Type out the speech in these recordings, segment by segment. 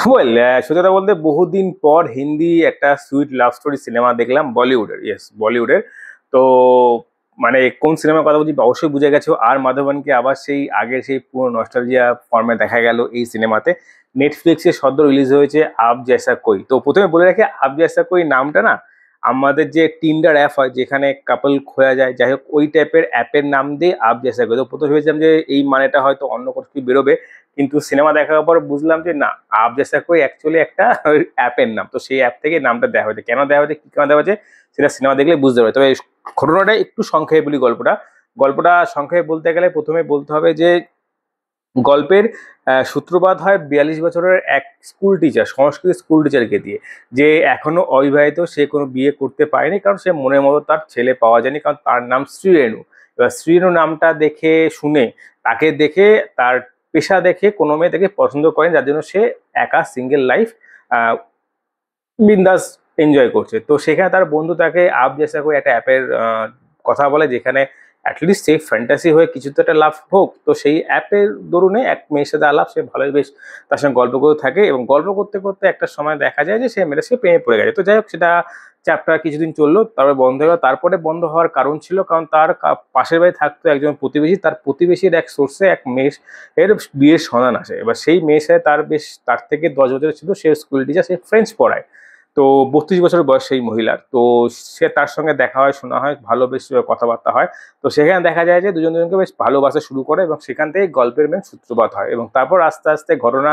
Well, সত্যি কথা বলতে বহুদিন পর হিন্দি একটা সুইট লাভ স্টোরি সিনেমা দেখলাম বলিউডের। ইয়েস, বলিউডের। তো মানে কোন সিনেমার কথা বলছি অবশ্যই বুঝে গেছো। আর মাধবনকে আবার সেই আগের সেই পুরো নস্টালজিয়া ফর্মে দেখা গেল এই সিনেমাতে। নেটফ্লিক্সে সদ্য রিলিজ হয়েছে আপ জেসা কোই। তো প্রথমে বলে রাখি, আপ জেসা কোই নামটা না আমাদের যে টিন্ডার অ্যাপ হয় যেখানে কাপল খোঁজা যায়, যাই হোক ওই টাইপের অ্যাপের নাম দিয়ে আপ জেসা কোই। তো প্রথমে ভেবেছিলাম যে এই মানেটা হয়তো অন্য কোথাও বেরোবে, কিন্তু সিনেমা দেখার পর বুঝলাম যে না, আপ জেসা কোই অ্যাকচুয়ালি একটা অ্যাপের নাম। তো সেই অ্যাপ থেকে নামটা দেওয়া হয়েছে, কেন দেওয়া হয়েছে কি কারণে দেওয়া হয়েছে সেটা সিনেমা দেখলে বুঝতে পারবে। তবে ঘটনাটা একটু সংক্ষেপে বলি। গল্পটা গল্পটা সংক্ষেপে বলতে গেলে প্রথমে বলতে হবে যে গল্পের সূত্রপাত হয় 42 বছরের এক স্কুল টিচার, সংস্কৃত স্কুল টিচারকে দিয়ে, যে এখনো অবিবাহিত, সে কোনো বিয়ে করতে পারেনি কারণ সে মনের মতো তার ছেলে পাওয়া যায়নি, কারণ তার নাম শ্রীরেণু। এবার শ্রীরেণু নামটা দেখে শুনে, তাকে দেখে, তার পেশা দেখে কোনো মেয়ে তাকে পছন্দ করেন, যার জন্য সে একা সিঙ্গেল লাইফ বিন্দাস এনজয় করছে। তো সেখানে তার বন্ধু তাকে আপ জেসা করে একটা অ্যাপের কথা বলে, যেখানে অ্যাটলিস্ট সেই ফ্যান্টাসি হয়ে কিছু তো একটা লাভ হোক। তো সেই অ্যাপের দরুনে এক মেয়ের সাথে আলাপ, সে ভালোই বেশ তার সঙ্গে গল্প করতে থাকে, এবং গল্প করতে করতে একটা সময় দেখা যায় যে সে মেয়েটা সে প্রেমে পড়ে গেছে। তো যাই হোক, সেটা চ্যাপ্টার কিছুদিন চললো, তারপরে বন্ধ হলো। তারপরে বন্ধ হওয়ার কারণ ছিল কারণ তার পাশের বাড়ি থাকতো একজন প্রতিবেশী, তার প্রতিবেশীর এক সোর্সে এক মেয়ের এর বিয়ের সন্ধান আসে। এবার সেই মেয়ের সাথে তার বেশ, তার থেকে 10 বছরের ছিল, সে স্কুল টিচার, সে ফ্রেঞ্চ পড়ায়। তো 32 বছর বয়স সেই মহিলার। তো সে তার সঙ্গে দেখা হয়, শোনা হয়, ভালো বেশ কথাবার্তা হয়। তো সেখানে দেখা যায় যে দুজন দুজনকে বেশ ভালোবাসা শুরু করে, এবং সেখান থেকে গল্পের মেন সূত্রপাত হয়, এবং তারপর আস্তে আস্তে ঘটনা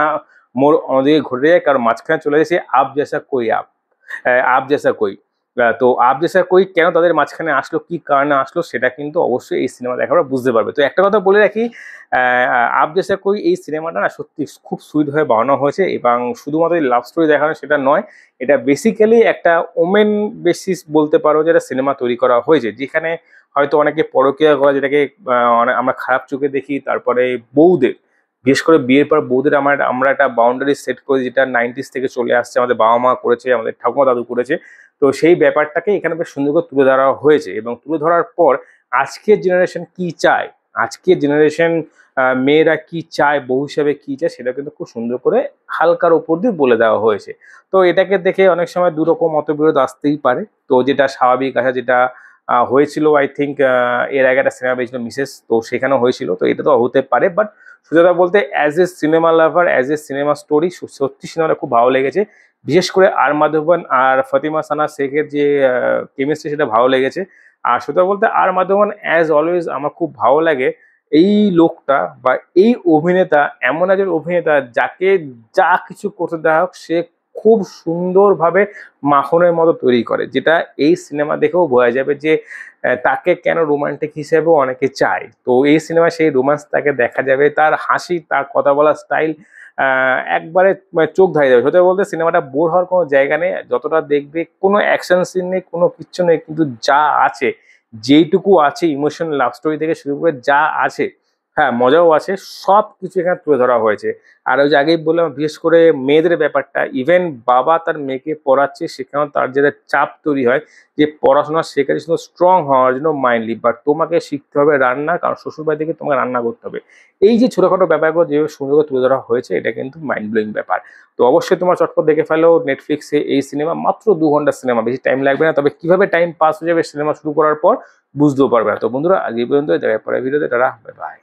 মোড় অন্যদিকে ঘুরে যায়, কারণ মাঝখানে চলে গেছে আপ জেসা কোই আপ, আপ জেসা কোই। তো আপ জেসা কোই কেন তাদের মাঝখানে আসলো, কি কারণে আসলো, সেটা কিন্তু অবশ্যই এই সিনেমা দেখার পর বুঝতে পারবে। তো একটা কথা বলে রাখি, আপ জেসা কোই এই সিনেমাটা না সত্যি খুব সুইট হয়ে বানানো হয়েছে, এবং শুধুমাত্র লাভ স্টোরি দেখানো সেটা নয়, এটা বেসিক্যালি একটা ওমেন বেসিস বলতে পারো, যেটা সিনেমা তৈরি করা হয়েছে, যেখানে হয়তো অনেকে পরকীয়া করা, যেটাকে আমরা খারাপ চোখে দেখি। তারপরে বউদের, বিশেষ করে বিয়ের পর বউদের আমরা একটা বাউন্ডারি সেট করি, যেটা 90s থেকে চলে আসছে, আমাদের বাবা মা করেছে, আমাদের ঠাকুমা দাদু করেছে। তো সেই ব্যাপারটাকে এখানে বেশ সুন্দর করে তুলে ধরা হয়েছে, এবং তুলে ধরার পর আজকের জেনারেশন কি চায়, আজকের জেনারেশন মেয়েরা কি চায়, বউ হিসাবে কি চায়, সেটা কিন্তু খুব সুন্দর করে হালকার উপর দিয়ে বলে দেওয়া হয়েছে। তো এটাকে দেখে অনেক সময় দুরকম মতবিরোধ আসতেই পারে, তো যেটা স্বাভাবিক আছে, যেটা হয়েছিল আই থিঙ্ক এর আগে একটা সিনেমা বেরিয়েছিল মিসেস, তো সেখানেও হয়েছিল, তো এটা তো হতে পারে। বাট সোজা বলতে as a cinema lover, as a cinema story, সত্যি সিনেমাটা খুব ভালো লেগেছে। বিশেষ করে আর মাধবন আর ফতিমা সানা শেখের যে কেমিস্ট্রি, সেটা ভালো লেগেছে। আর সোজা বলতে আর মাধবন অ্যাজ অলওয়েজ আমার খুব ভালো লাগে। এই লোকটা বা এই অভিনেতা এমন একজন অভিনেতা, যাকে যা কিছু করতে দেওয়া হোক সে খুব সুন্দরভাবে মাখনের মতো তৈরি করে, যেটা এই সিনেমা দেখেও বোঝা যাবে যে তাকে কেন রোমান্টিক হিসেবেও অনেকে চায়। তো এই সিনেমায় সেই রোমান্স তাকে দেখা যাবে, তার হাসি, তার কথা বলার স্টাইল একবারে মানে চোখ ধারিয়ে যাবে। সত্যি বলতে সিনেমাটা বোর হওয়ার কোনো জায়গা নেই, যতটা দেখবে কোনো অ্যাকশন সিন নেই, কোনো কিচ্ছু নেই, কিন্তু যা আছে, যেইটুকু আছে ইমোশন, লাভ স্টোরি থেকে শুরু করে যা আছে, হ্যাঁ মজাও আছে, সব কিছু এখানে তুলে ধরা হয়েছে। আর ওই যে আগেই বললাম, বিশেষ করে মেয়েদের ব্যাপারটা, ইভেন বাবা তার মেয়েকে পড়াচ্ছে, সেখানেও তার যেটা চাপ তৈরি হয় যে পড়াশোনা শেখার জন্য, স্ট্রং হওয়ার জন্য মাইন্ডলি, বাট তোমাকে শিখতে হবে রান্না, কারণ শ্বশুরবাড়ি থেকে তোমাকে রান্না করতে হবে। এই যে ছোটখাটো ব্যাপারগুলো যেভাবে সুন্দর করে তুলে ধরা হয়েছে, এটা কিন্তু মাইন্ড ব্লোয়িং ব্যাপার। তো অবশ্যই তোমার চটপট দেখে ফেলো নেটফ্লিক্সে এই সিনেমা, মাত্র 2 ঘন্টার সিনেমা, বেশি টাইম লাগবে না। তবে কিভাবে টাইম পাস হয়ে যাবে সিনেমা শুরু করার পর বুঝতেও পারবে না। তো বন্ধুরা, আজ এই পর্যন্ত, দেখা পরে ভিডিওতে, টাটা, বাই বাই।